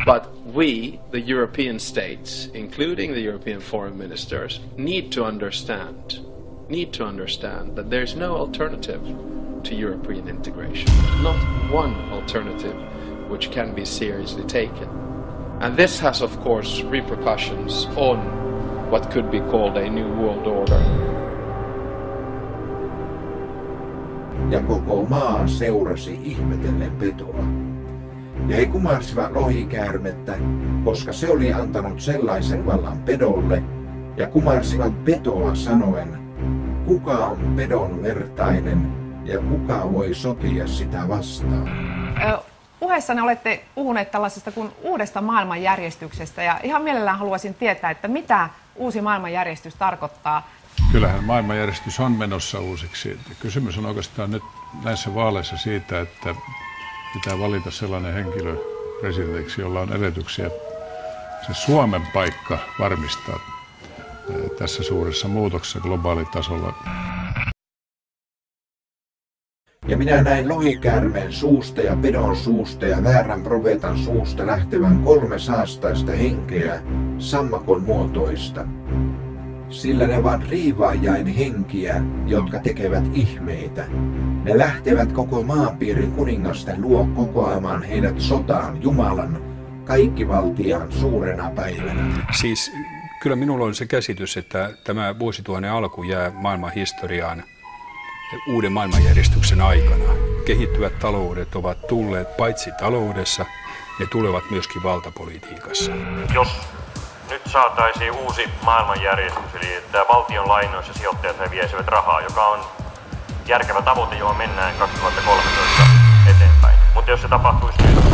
But we, the European states, including the European foreign ministers, need to understand that there is no alternative to European integration. Not one alternative which can be seriously taken. And this has, of course, repercussions on what could be called a new world order. Ja koko maa seurasi ihmetellen petoa. Ja he kumarsivat lohikäärmettä, koska se oli antanut sellaisen vallan pedolle, ja kumarsivat petoa sanoen, kuka on pedon vertainen ja kuka voi sotia sitä vastaan. Puheessanne olette puhuneet tällaisesta kuin uudesta maailmanjärjestyksestä, ja ihan mielellään haluaisin tietää, että mitä uusi maailmanjärjestys tarkoittaa. Kyllähän maailmanjärjestys on menossa uusiksi. Kysymys on oikeastaan nyt näissä vaaleissa siitä, että pitää valita sellainen henkilö presidentiksi, jolla on edellytyksiä se Suomen paikka varmistaa tässä suuressa muutoksessa globaalitasolla. Ja minä näin lohikäärmeen suusta ja pedon suusta ja väärän profeetan suusta lähtevän 3 saastaista henkeä, sammakon muotoista. Sillä ne ovat riivaajain henkiä, jotka tekevät ihmeitä. Ne lähtevät koko maanpiirin kuningasten luo kokoamaan heidät sotaan Jumalan kaikkivaltiaan suurena päivänä. Siis kyllä minulla on se käsitys, että tämä vuosituhannen alku jää maailman historiaan uuden maailmanjärjestyksen aikana. Kehittyvät taloudet ovat tulleet paitsi taloudessa, ne tulevat myöskin valtapolitiikassa. Jos nyt saataisiin uusi maailmanjärjestys, eli että valtion lainoissa sijoittajat häviäisivät rahaa, joka on järkevä tavoite, johon mennään 2013 eteenpäin. Mutta jos se tapahtuisi nyt,